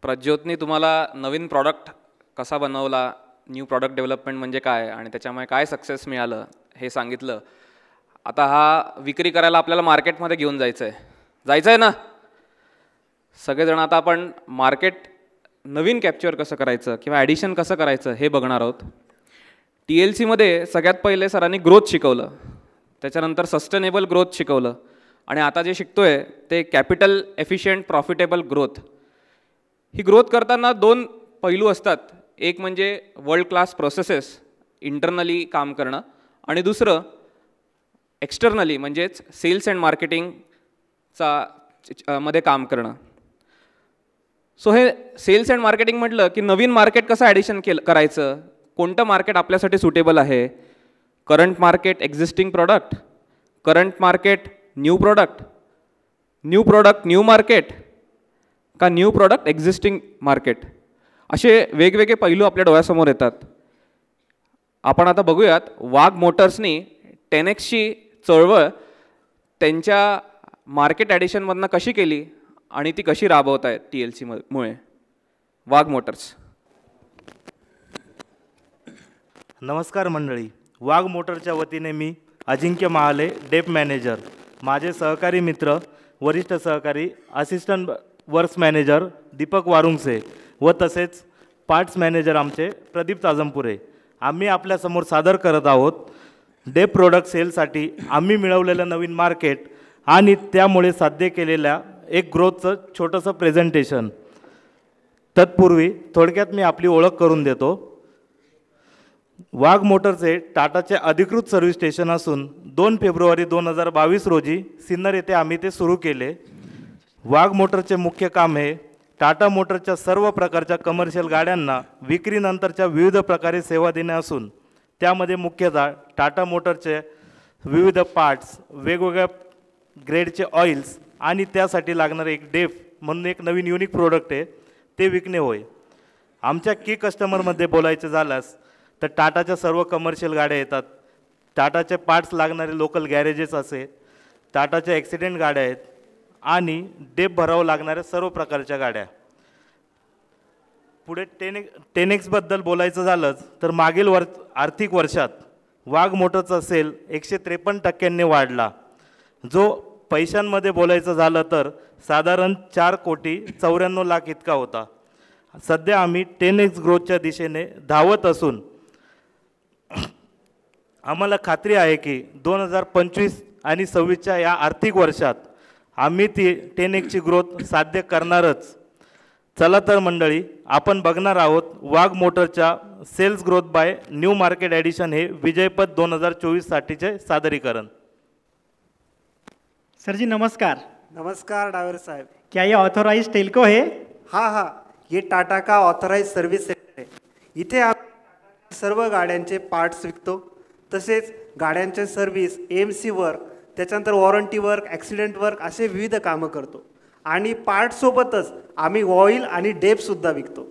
प्रज्योतनी तुम्हाला नवीन प्रॉडक्ट कसा बनवला, न्यू प्रॉडक्ट डेव्हलपमेंट म्हणजे काय आणि त्याच्यामुळे काय सक्सेस मिळालं हे सांगितलं. आता हा विक्री करायला आपल्याला मार्केटमध्ये घेऊन जायचं आहे ना. सगळेजण आता आपण मार्केट नवीन कॅप्चर कसं करायचं किंवा ॲडिशन कसं करायचं हे बघणार आहोत. TLCमध्ये सगळ्यात पहिले सरांनी ग्रोथ शिकवलं, त्याच्यानंतर सस्टेनेबल ग्रोथ शिकवलं आणि आता जे शिकतोय ते कॅपिटल एफिशियंट प्रॉफिटेबल ग्रोथ. ही ग्रोथ करताना दोन पैलू असतात. एक म्हणजे वर्ल्ड क्लास प्रोसेसेस इंटरनली काम करणं आणि दुसरं एक्सटर्नली म्हणजेच सेल्स अँड मार्केटिंगचा मध्ये काम करणं. सो हे सेल्स अँड मार्केटिंग म्हटलं की नवीन मार्केट कसं ॲडिशन करायचं, कोणतं मार्केट आपल्यासाठी सुटेबल आहे, current market existing product, current market new product, new product new market का न्यू प्रॉडक्ट एक्झिस्टिंग मार्केट, असे वेगवेगळे पैलू आपल्या डोळ्यासमोर येतात. आपण आता बघूयात वाघ मोटर्सनी 10Xची चळवळ त्यांच्या मार्केट ॲडिशनमधनं कशी केली आणि ती कशी राबवत आहे TLC मुळे. वाघ मोटर्स. नमस्कार मंडळी. वाघ मोटरच्या वतीने मी अजिंक्य महाले, डेप मॅनेजर, माझे सहकारी मित्र वरिष्ठ सहकारी असिस्टंट वर्क्स मॅनेजर दीपक वारुंगसे व तसेच पार्ट्स मॅनेजर आमचे प्रदीप ताजमपुरे, आम्ही आपल्यासमोर सादर करत आहोत डेप प्रोडक्ट सेलसाठी आम्ही मिळवलेलं नवीन मार्केट आणि त्यामुळे साध्य केलेल्या एक ग्रोथचं छोटंसं प्रेझेंटेशन. तत्पूर्वी थोडक्यात मी आपली ओळख करून देतो. वाघ मोटरचे टाटाचे अधिकृत सर्व्हिस स्टेशन असून 2 फेब्रुवारी 2022 रोजी सिन्नर येथे आम्ही ते सुरू केले. वाघ मोटरचे मुख्य काम हे टाटा मोटरच्या सर्व प्रकारच्या कमर्शियल गाड्यांना विक्रीनंतरच्या विविध प्रकारे सेवा देणे असून त्यामध्ये मुख्यतः टाटा मोटरचे विविध पार्ट्स, वेगवेगळ्या ग्रेडचे ऑइल्स आणि त्यासाठी लागणारे एक डेफ म्हणून एक नवीन युनिक प्रोडक्ट आहे ते विकणे होय. आमच्या की कस्टमरमध्ये बोलायचं झाल्यास तर टाटाच्या सर्व कमर्शियल गाड्या येतात, टाटाचे पार्ट्स लागणारे लोकल गॅरेजेस असे, टाटाच्या ॲक्सिडेंट गाड्या आहेत आणि डेप भरावं लागणाऱ्या सर्व प्रकारच्या गाड्या. पुढे 10Xबद्दल बोलायचं झालंच तर मागील आर्थिक वर्षात वाघ मोटरचा सेल 153% वाढला, जो पैशांमध्ये बोलायचं झालं तर साधारण 4,94,00,000 इतका होता. सध्या आम्ही 10X ग्रोथच्या दिशेने धावत असून आम्हाला खात्री आहे की 2025 आणि 26च्या या आर्थिक वर्षात आम्ही ती 10Xची ग्रोथ साध्य करणारच. चला तर मंडळी, आपण बघणार आहोत वाघ मोटरच्या sales growth by new market addition हे विजयपथ 2024 साठीचे सादरीकरण. सर जी नमस्कार. नमस्कार ड्राइवर साहब. क्या ये ऑथोराइज टेल्को है? हाँ हाँ, ये टाटा का ऑथराइज सर्व्हिस सेंटर आहे. इथे आपण सर्व गाड्यांचे पार्ट्स विकतो, तसेच गाड्यांचे सर्व्हिस, AMC वर्क, त्याच्यानंतर वॉरंटी वर्क, ॲक्सिडेंट वर्क असे विविध कामं करतो आणि पार्टसोबतच आम्ही ऑइल आणि डेपसुद्धा विकतो.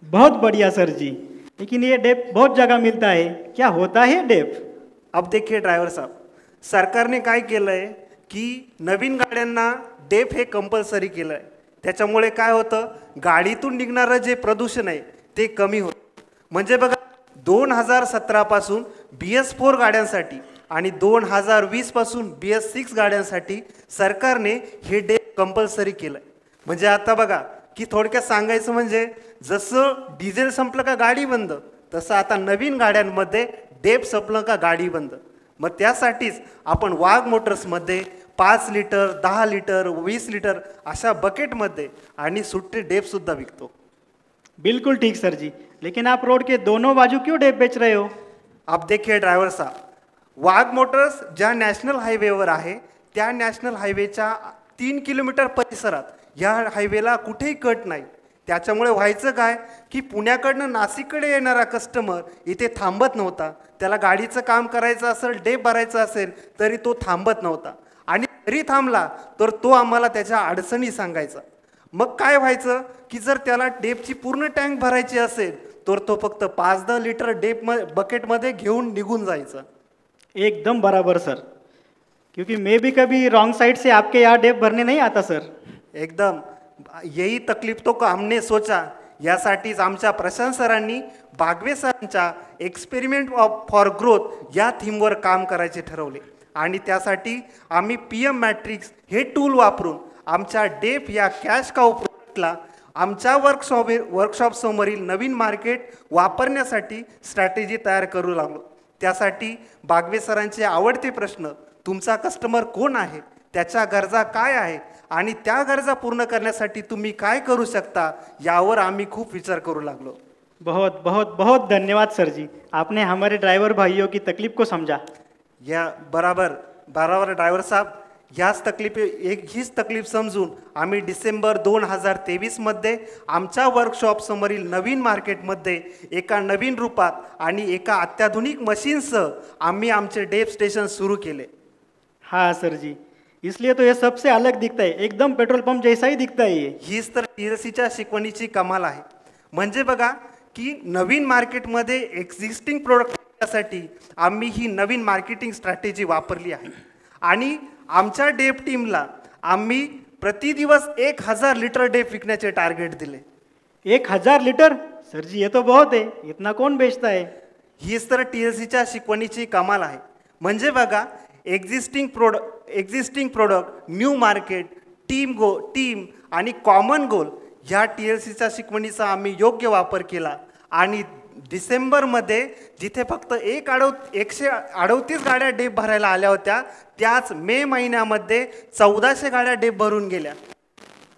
बहुत बढ़िया सर जी. लेकिन ये डेप बहुत जगह मिलता है, क्या होता है डेप? अब देखिए ड्रायव्हर साहब, सरकारने काय केलं आहे की नवीन गाड्यांना डेप हे कंपल्सरी केलं आहे. त्याच्यामुळे काय होतं, गाडीतून निघणारं जे प्रदूषण आहे ते कमी होतं. म्हणजे बघा 2017 पासून BS4 गाड्यांसाठी आणि 2020 पासून BS6 गाड्यांसाठी सरकारने हे डेप कंपल्सरी केलं आहे. म्हणजे आता बघा की थोडक्यात सांगायचं म्हणजे जसं डिझेल संपलं का गाडी बंद, तसं आता नवीन गाड्यांमध्ये डेप संपलं का गाडी बंद. मग त्यासाठीच आपण वाघ मोटर्समध्ये 5 लिटर, 10 लिटर, 20 लिटर अशा बकेटमध्ये आणि सुट्टे डेपसुद्धा विकतो. बिल्कुल ठीक सर जी. लेकिन आप रोड के दोनों बाजू क्यों डेप बेच रहे हो? अब देखिए ड्रायव्हर साहब, वाघ मोटर्स ज्या नॅशनल हायवेवर आहे त्या नॅशनल हायवेच्या 3 किलोमीटर परिसरात या हायवेला कुठेही कट नाही. त्याच्यामुळे व्हायचं काय की पुण्याकडनं नाशिककडे येणारा कस्टमर इथे थांबत नव्हता. त्याला गाडीचं काम करायचं असेल, डेप भरायचं असेल तरी तो थांबत नव्हता आणि जरी थांबला तर तो आम्हाला त्याच्या अडचणी सांगायचा. मग काय व्हायचं की जर त्याला डेपची पूर्ण टँक भरायची असेल तर तो फक्त 5-10 लिटर डेप बकेटमध्ये घेऊन निघून जायचा. एकदम बराबर सर, क्योंकि मैं भी कभी रॉन्ग साइड से आपके यहाँ डेप भरने नहीं आता सर. एकदम यही तकलीफ तो हमने सोचा, यासाठीच आमच्या प्रशांत सरांनी बागवे सरांच्या एक्सपेरिमेंट फॉर ग्रोथ या थीमवर काम करायचे ठरवले आणि त्यासाठी आम्ही PM मॅट्रिक्स हे टूल वापरून आमच्या डेप या कॅश काऊ प्रोडक्टला आमच्या वर्कशॉपसमोरील नवीन मार्केट वापरण्यासाठी स्ट्रॅटेजी तयार करू लागलो. त्यासाठी बागवे सरांचे आवडते प्रश्न, तुमचा कस्टमर कोण आहे, त्याच्या गरजा काय आहे आणि त्या गरजा पूर्ण करण्यासाठी तुम्ही काय करू शकता, यावर आम्ही खूप विचार करू लागलो. बहुत बहुत बहुत धन्यवाद सर जी, आपने हमारे ड्राइवर भाइयों की तकलीफ को समझा. या बराबर ड्रायव्हर साहेब, हीच तकलीफ समजून आम्ही डिसेंबर 2023 मध्ये आमच्या वर्कशॉप समोरील नवीन मार्केटमध्ये एका नवीन रूपात आणि एका अत्याधुनिक मशीनसह आम्ही आमचे डेप स्टेशन सुरू केले. हाँ सर जी, इसलिए तो ये सबसे अलग दिखता है, एकदम पेट्रोल पंप जैसा ही दिखता है ये. हीच तर TLCच्या शिकवणीची कमाल आहे. म्हणजे बघा की नवीन मार्केटमध्ये एक्झिस्टिंग प्रोडक्टसाठी आम्ही ही नवीन मार्केटिंग स्ट्रॅटेजी वापरली आहे आणि आमच्या डेप टीमला आम्ही प्रतिदिवस 1000 लिटर डेप विकण्याचे टार्गेट दिले. 1000 लीटर? सर जी ये तो बहुत है, इतना कौन बेचता है? हीच तर TLCच्या शिकवणीची कमाल आहे. म्हणजे बघा existing product, new market, team आणि कॉमन गोल ह्या TLCच्या शिकवणीचा आम्ही योग्य वापर केला आणि डिसेंबरमध्ये जिथे फक्त 138 गाड्या डेप भरायला आल्या होत्या, त्याच मे महिन्यामध्ये 1400 गाड्या डेप भरून गेल्या.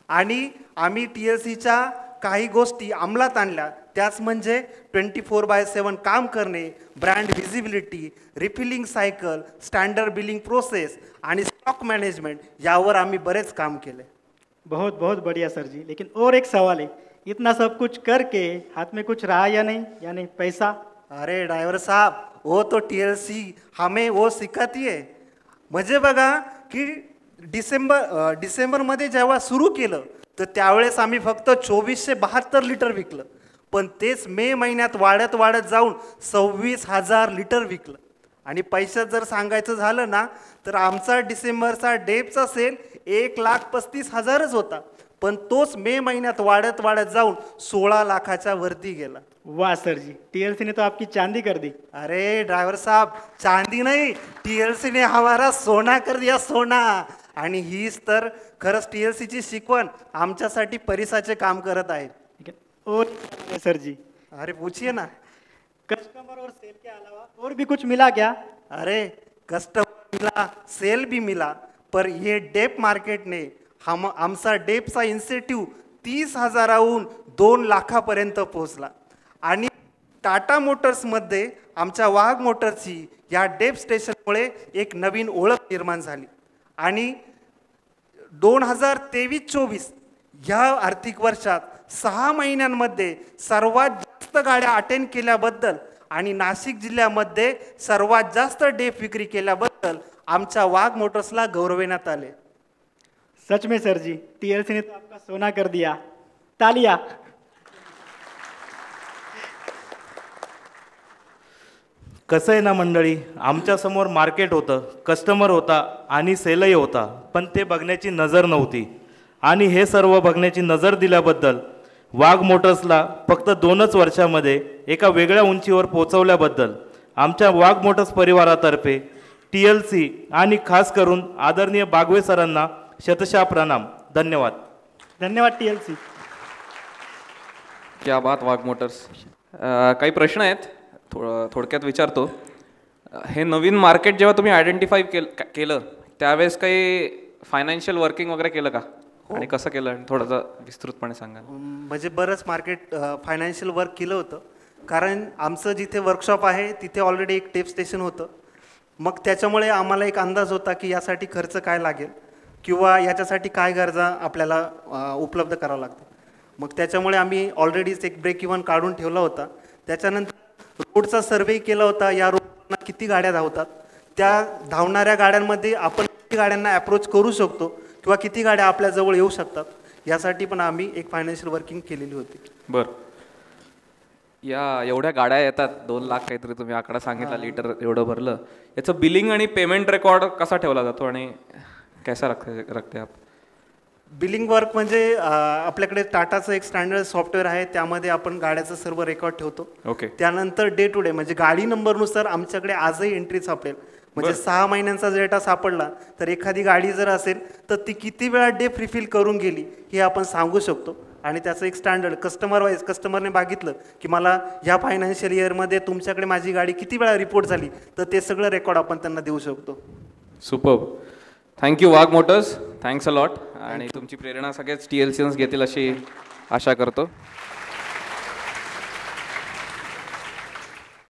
आणि आम्ही TLCच्या काही गोष्टी अंमलात आणल्या, त्याच म्हणजे 24/7 काम करणे, brand visibility, refilling cycle, standard billing process आणि स्टॉक मॅनेजमेंट यावर आम्ही बरेच काम केले. बहुत बहुत बढ़िया सर जी, लेकिन और एक सवाल है, इतना सब कुछ करके हाथ में कुछ रहा या नहीं, यानी पैसा? अरे ड्रायव्हर साहब, वो तो TLC हमें वो सिखाती है. म्हणजे बघा की डिसेंबरमध्ये जेव्हा सुरू केलं तर त्यावेळेस आम्ही फक्त 2472 लिटर विकलं, पण तेच मे महिन्यात वाढत जाऊन 26,000 लिटर विकलं. आणि पैशात जर सांगायचं झालं ना तर आमचा डिसेंबरचा डेपचा सेल 1,35,000च होता, पण तोच मे महिन्यात वाढत जाऊन 16 लाखाच्या वरती गेला. वाह सर जी, TLC ने तो आपकी चांदी कर दी. अरे ड्रायव्हर साहब, चांदी नाही, TLC ने हमारा सोना कर दिया, सोना. आणि हीच तर खरंच TLCची शिकवण आमच्यासाठी परिसाचे काम करत आहे. ठीक है, और सर जी? अरे पूछिए ना. कस्टमर और सेल के अलावा और भी कुछ मिला क्या? अरे कस्टमर मिला, सेल भी मिला, पर ये डेप मार्केटने आमचा डेपचा इन्सेंटिव्ह 30,000हून 2 लाखापर्यंत पोहोचला. आणि टाटा मोटर्समध्ये आमच्या वाघ मोटर्सची या डेप स्टेशनमुळे एक नवीन ओळख निर्माण झाली. आणि 2023-24 ह्या आर्थिक वर्षात 6 महिन्यांमध्ये सर्वात जास्त गाड्या अटेंड केल्याबद्दल आणि नाशिक जिल्ह्यामध्ये सर्वात जास्त डेप विक्री केल्याबद्दल आमच्या वाघ मोटर्सला गौरविण्यात आले. सच में सर जी, TLC ने तो आपका सोना कर दिया. तालिया. कसं आहे ना मंडळी, आमच्यासमोर मार्केट होतं, कस्टमर होता आणि सेलही होता, पण ते बघण्याची नजर नव्हती. आणि हे सर्व बघण्याची नजर दिल्याबद्दल वाघ मोटर्सला फक्त 2च वर्षामध्ये एका वेगळ्या उंचीवर पोहोचवल्याबद्दल आमच्या वाघ मोटर्स परिवारातर्फे TLC आणि खास करून आदरणीय बागवे सरांना शतशः प्रणाम. धन्यवाद. धन्यवाद TLC. क्या बात वाघ मोटर्स. काही प्रश्न आहेत, थोडक्यात विचारतो. हे नवीन मार्केट जेव्हा तुम्ही आयडेंटिफाय केलं त्यावेळेस काही फायनान्शियल वर्किंग वगैरे केलं का, आणि कसं केलं, आणि थोडंसं विस्तृतपणे सांगा. म्हणजे बरंच मार्केट फायनान्शियल वर्क केलं होतं, कारण आमचं जिथे वर्कशॉप आहे तिथे ऑलरेडी एक टेप स्टेशन होतं. मग त्याच्यामुळे आम्हाला एक अंदाज होता की यासाठी खर्च काय लागेल किंवा याच्यासाठी काय गरजा आपल्याला उपलब्ध करावं लागतं. मग त्याच्यामुळे आम्ही ऑलरेडीच एक ब्रेक इव्हन काढून ठेवला होता. त्याच्यानंतर रोडचा सर्वे केला होता, या रोडला किती गाड्या धावतात, त्या धावणाऱ्या गाड्यांमध्ये आपण किती गाड्यांना अप्रोच करू शकतो किंवा किती गाड्या आपल्याजवळ येऊ शकतात, यासाठी पण आम्ही एक फायनान्शियल वर्किंग केलेली होती. बरं, या एवढ्या गाड्या येतात, 2 लाख काहीतरी तुम्ही आकडा सांगितला, लिटर एवढं भरलं, याचं बिलिंग आणि पेमेंट रेकॉर्ड कसा ठेवला जातो आणि कैसा रखते आप? बिलिंग वर्क म्हणजे आपल्याकडे टाटाचं एक स्टँडर्ड सॉफ्टवेअर आहे, त्यामध्ये आपण गाड्याचं सर्व रेकॉर्ड ठेवतो. ओके. त्यानंतर डे टू डे म्हणजे गाडी नंबरनुसार आमच्याकडे आजही एंट्री सापडेल. म्हणजे 6 महिन्यांचा डेटा सापडला तर एखादी गाडी जर असेल तर ती किती वेळा डेप रिफिल करून गेली हे आपण सांगू शकतो. आणि त्याचं एक स्टँडर्ड कस्टमर वाईज कस्टमरने बघितलं की मला ह्या फायनान्शियल इयरमध्ये तुमच्याकडे माझी गाडी किती वेळा रिपोर्ट झाली तर ते सगळं रेकॉर्ड आपण त्यांना देऊ शकतो. Superb. Thank you Wagh Motors, thanks a lot. आणि तुमची प्रेरणा सगळेच TLCans घेतील अशी आशा करतो.